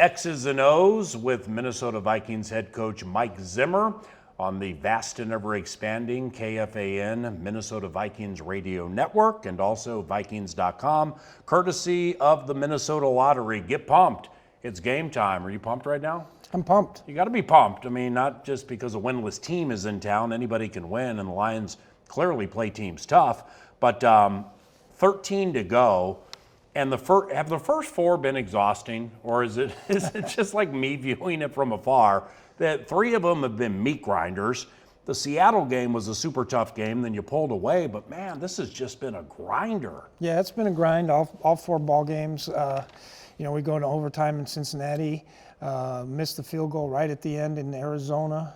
X's and O's with Minnesota Vikings head coach Mike Zimmer on the vast and ever expanding KFAN Minnesota Vikings radio network and also Vikings.com, courtesy of the Minnesota Lottery. Get pumped. It's game time. Are you pumped right now? I'm pumped. You got to be pumped. I mean, not just because a winless team is in town. Anybody can win, and the Lions clearly play teams tough. But 13 to go. And have the first four been exhausting, or is it just like me viewing it from afar? That three of them have been meat grinders. The Seattle game was a super tough game, then you pulled away, but man, this has just been a grinder. Yeah, it's been a grind, all four ball games. We go into overtime in Cincinnati, missed the field goal right at the end in Arizona.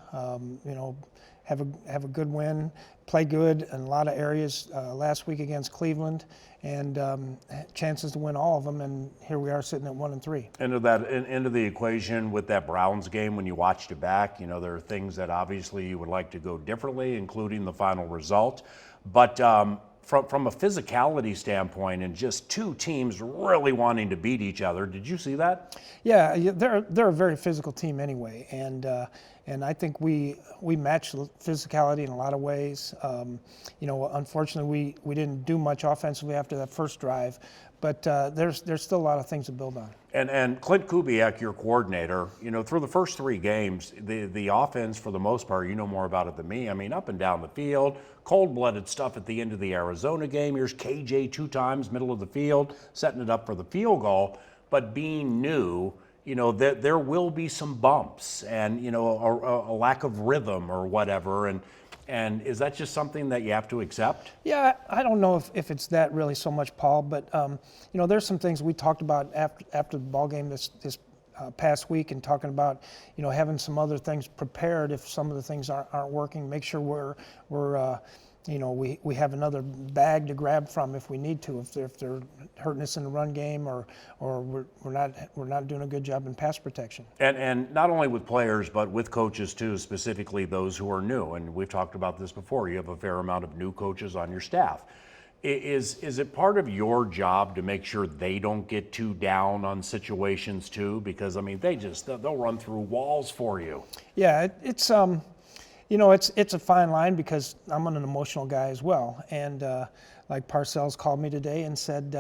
Have a good win, play good in a lot of areas last week against Cleveland, and chances to win all of them. And here we are sitting at 1-3. Into the equation with that Browns game, when you watched it back, there are things that obviously you would like to go differently, including the final result. But from a physicality standpoint, and just two teams really wanting to beat each other, did you see that? Yeah, they're a very physical team anyway, and I think we match physicality in a lot of ways. Unfortunately, we didn't do much offensively after that first drive, but there's still a lot of things to build on. And Clint Kubiak, your coordinator, through the first three games, the offense, for the most part, you know more about it than me. I mean, up and down the field, cold-blooded stuff at the end of the Arizona game. Here's KJ 2 times, middle of the field, setting it up for the field goal. But being new, there will be some bumps and, a lack of rhythm or whatever. And is that just something that you have to accept? Yeah, I don't know if it's that really so much, Paul, but, there's some things we talked about after the ball game this past week, and talking about, having some other things prepared if some of the things aren't working. Make sure we have another bag to grab from if we need to, if they're hurting us in the run game, or we're not doing a good job in pass protection. And not only with players, but with coaches too, specifically those who are new. And we've talked about this before. You have a fair amount of new coaches on your staff. Is it part of your job to make sure they don't get too down on situations too? Because I mean, they'll run through walls for you. Yeah, it's a fine line, because I'm an emotional guy as well. And like Parcells called me today and said,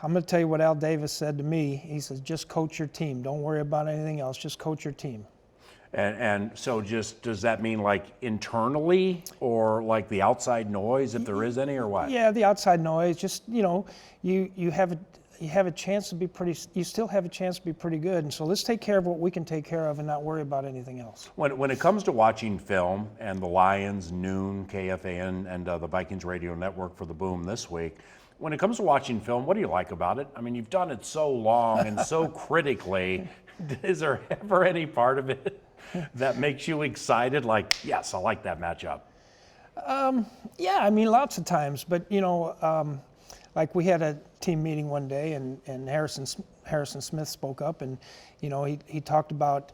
I'm going to tell you what Al Davis said to me. He says, just coach your team. Don't worry about anything else. Just coach your team. And so just, does that mean like internally, or like the outside noise, if there is any, or what? Yeah, the outside noise. Just, you have a chance to be you still have a chance to be pretty good. And so let's take care of what we can take care of and not worry about anything else. When it comes to watching film, and the Lions, noon, KFAN, and the Vikings radio network for the Boom this week, when it comes to watching film, what do you like about it? I mean, you've done it so long and so critically. Is there ever any part of it that makes you excited? Like, yes, I like that matchup. Yeah, I mean, lots of times. But, like we had a team meeting one day, and Harrison Smith spoke up, and he talked about,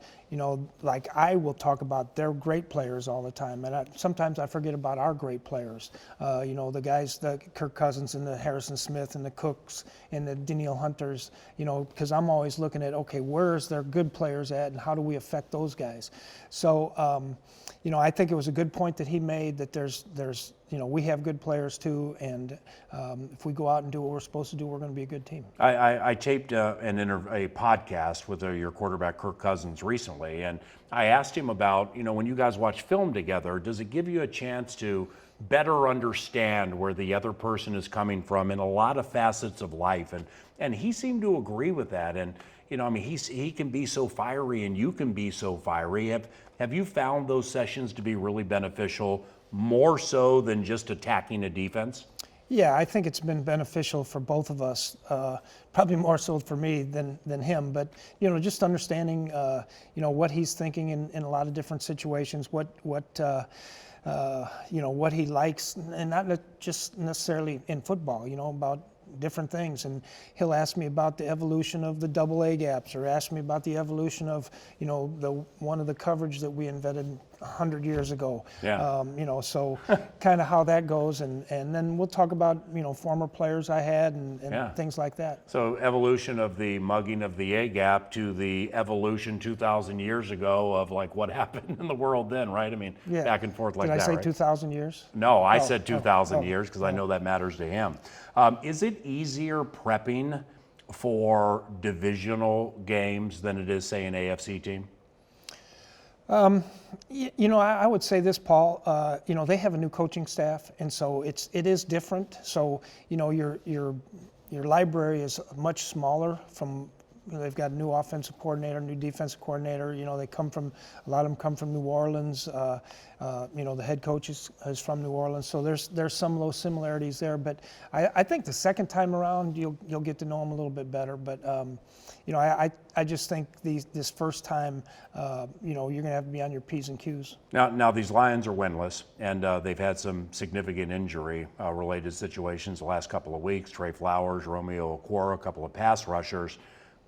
like I will talk about their great players all the time, and sometimes I forget about our great players. The guys, the Kirk Cousins and the Harrison Smith and the Cooks and the Danielle Hunters, because I'm always looking at, okay, where's their good players at, and how do we affect those guys? So I think it was a good point that he made, that there's we have good players too, and if we go out and do what we're supposed to do, we're going to be a good team. I taped a podcast with your quarterback Kirk Cousins recently, and I asked him about, when you guys watch film together, does it give you a chance to better understand where the other person is coming from in a lot of facets of life? And he seemed to agree with that. And he can be so fiery, and you can be so fiery. Have you found those sessions to be really beneficial, more so than just attacking a defense? Yeah, I think it's been beneficial for both of us, probably more so for me than him. But, just understanding, what he's thinking in a lot of different situations, what he likes, and not just necessarily in football, about different things. And he'll ask me about the evolution of the double A gaps, or ask me about the evolution of, one of the coverage that we invented 100 years ago. Yeah. So kind of how that goes, and then we'll talk about former players I had and Yeah. things like that. So evolution of the mugging of the A-gap to the evolution 2,000 years ago of like what happened in the world then, right? I mean, Yeah. back and forth like Did I that, say right? 2,000 years? No, I said 2,000 oh, years because I know that matters to him. Is it easier prepping for divisional games than it is, say, an AFC team? I would say this, Paul. They have a new coaching staff, and so it is different. So your library is much smaller. They've got a new offensive coordinator, new defensive coordinator. A lot of them come from New Orleans. The head coach is from New Orleans, so there's some of those similarities there. But I think the second time around you'll get to know them a little bit better. But I just think this first time, you're going to have to be on your P's and Q's. Now these Lions are winless, and they've had some significant injury-related situations the last couple of weeks. Trey Flowers, Romeo Okwara, a couple of pass rushers.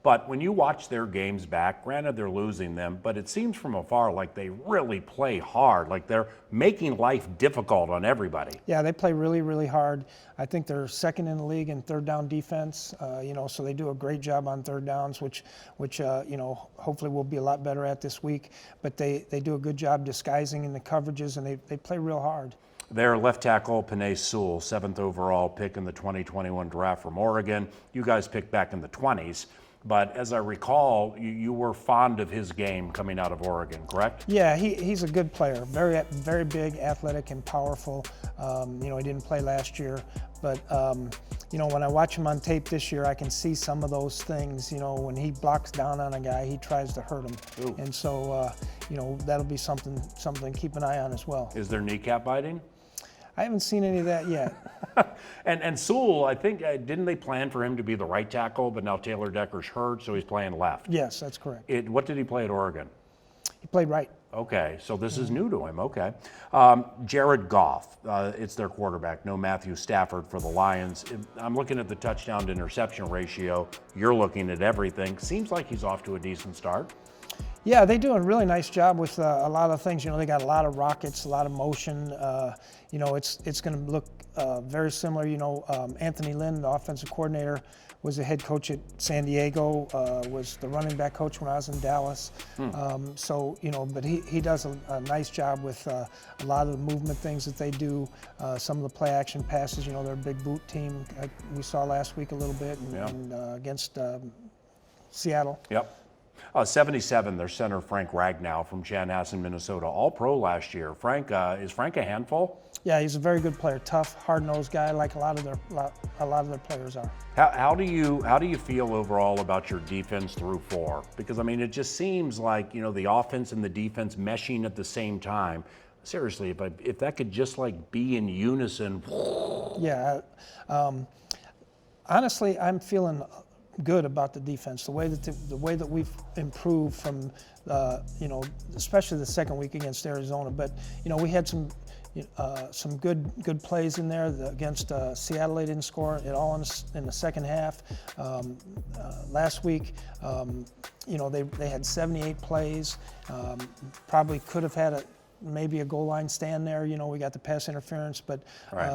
But when you watch their games back, granted they're losing them, but it seems from afar like they really play hard, like they're making life difficult on everybody. Yeah, they play really, really hard. I think they're second in the league in third down defense, so they do a great job on third downs, which hopefully we'll be a lot better at this week. But they do a good job disguising in the coverages, and they play real hard. Their left tackle, Penei Sewell, 7th overall pick in the 2021 draft from Oregon. You guys picked back in the 20s. But as I recall, you were fond of his game coming out of Oregon, correct? Yeah, he's a good player. Very, very big, athletic, and powerful. He didn't play last year, but when I watch him on tape this year, I can see some of those things. When he blocks down on a guy, he tries to hurt him. Ooh. And so, that'll be something to keep an eye on as well. Is there kneecap biting? I haven't seen any of that yet. And Sewell, I think, didn't they plan for him to be the right tackle, but now Taylor Decker's hurt, so he's playing left. Yes, that's correct. What did he play at Oregon? He played right. Okay, so this is new to him. Okay. Jared Goff, it's their quarterback. No Matthew Stafford for the Lions. I'm looking at the touchdown to interception ratio. You're looking at everything. Seems like he's off to a decent start. Yeah, they do a really nice job with a lot of things. They got a lot of rockets, a lot of motion. It's going to look very similar. Anthony Lynn, the offensive coordinator, was the head coach at San Diego, was the running back coach when I was in Dallas. But he does a nice job with a lot of the movement things that they do, some of the play action passes. They're a big boot team. We saw last week a little bit and against Seattle. Yep. 77, their center, Frank Ragnow from Chanhassen, Minnesota, All-Pro last year. Is Frank a handful? Yeah, he's a very good player, tough, hard-nosed guy, like a lot of their players are. How do you feel overall about your defense through 4? Because it just seems like the offense and the defense meshing at the same time. Seriously, if that could just be in unison. Yeah, honestly, I'm feeling good about the defense, the way that we've improved from, especially the second week against Arizona. But we had some good plays in there against Seattle. They didn't score it all in the second half. Last week, they had 78 plays. Probably could have had maybe a goal line stand there. We got the pass interference, but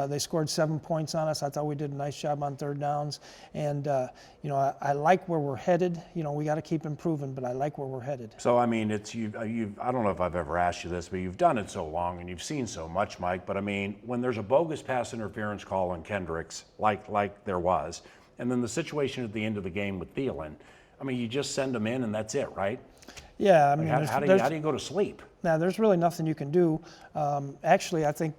they scored 7 points on us. I thought we did a nice job on third downs. And, I like where we're headed. We got to keep improving, but I like where we're headed. So, I don't know if I've ever asked you this, but you've done it so long and you've seen so much, Mike. But, when there's a bogus pass interference call on Kendricks, like there was, and then the situation at the end of the game with Thielen, you just send them in and that's it, right? Yeah, how do you go to sleep? Now, there's really nothing you can do. Actually, I think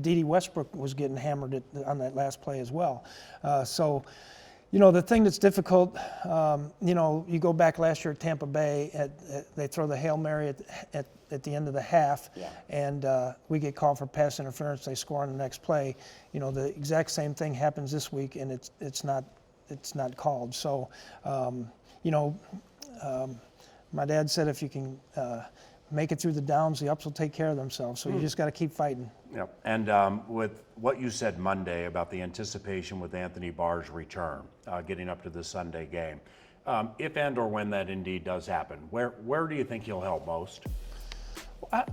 D.D. Westbrook was getting hammered on that last play as well. The thing that's difficult, you go back last year at Tampa Bay, they throw the Hail Mary at the end of the half, and we get called for pass interference. They score on the next play. The exact same thing happens this week, and it's not called. So, my dad said if you can make it through the downs, the ups will take care of themselves. So you just got to keep fighting. Yep. And with what you said Monday about the anticipation with Anthony Barr's return, getting up to the Sunday game, if and or when that indeed does happen, where do you think he'll help most?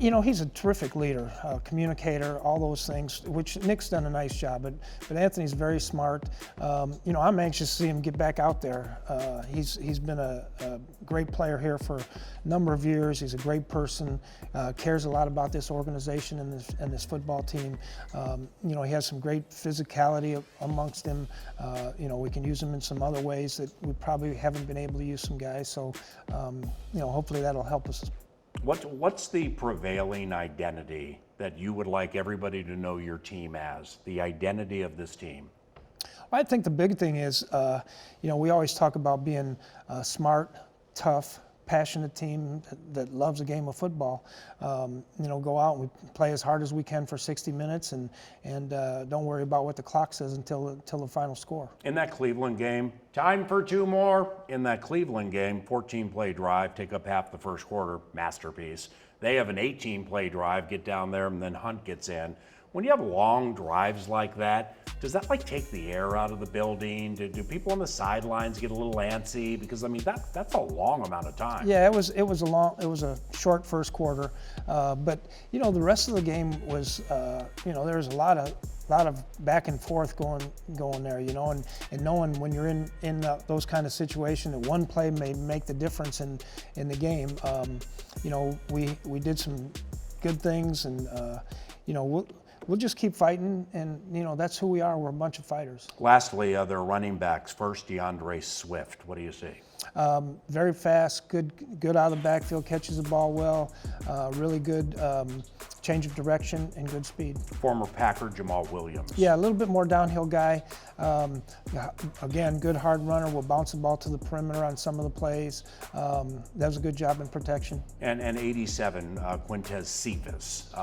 He's a terrific leader, communicator, all those things, which Nick's done a nice job. But Anthony's very smart. I'm anxious to see him get back out there. He's been a great player here for a number of years. He's a great person, cares a lot about this organization and this football team. He has some great physicality amongst him. We can use him in some other ways that we probably haven't been able to use some guys. So, hopefully that'll help us. What's the prevailing identity that you would like everybody to know your team as, the identity of this team? I think the big thing is, we always talk about being a smart, tough, passionate team that loves the game of football. Go out and we play as hard as we can for 60 minutes and don't worry about what the clock says until the final score. In that Cleveland game, time for 2 more. In that Cleveland game, 14-play drive, take up half the first quarter, masterpiece. They have an 18-play drive, get down there, and then Hunt gets in. When you have long drives like that, does that take the air out of the building? Do people on the sidelines get a little antsy? Because that's a long amount of time. Yeah, it was a short first quarter, but the rest of the game was there was a lot of back and forth going there, and knowing when you're in those kind of situations that one play may make the difference in the game. We did some good things, and we'll just keep fighting, and that's who we are. We're a bunch of fighters. Lastly, their running backs. First, DeAndre Swift. What do you see? Very fast, good out of the backfield, catches the ball well, really good change of direction and good speed. Former Packer Jamal Williams. Yeah, a little bit more downhill guy. Again, good hard runner, will bounce the ball to the perimeter on some of the plays. Does a good job in protection. And 87, Quintez Cephas,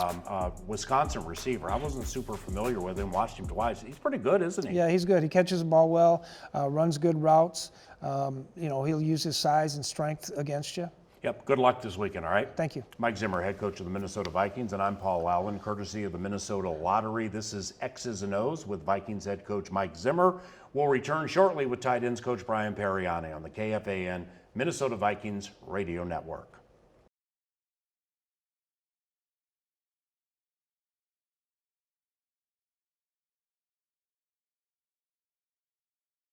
Wisconsin receiver. I wasn't super familiar with him, watched him twice. He's pretty good, isn't he? Yeah, he's good. He catches the ball well, runs good routes. He'll use his size and strength against you. Yep, good luck this weekend, all right? Thank you. Mike Zimmer, head coach of the Minnesota Vikings, and I'm Paul Allen, courtesy of the Minnesota Lottery. This is X's and O's with Vikings head coach Mike Zimmer. We'll return shortly with tight ends coach Brian Periani on the KFAN Minnesota Vikings Radio Network.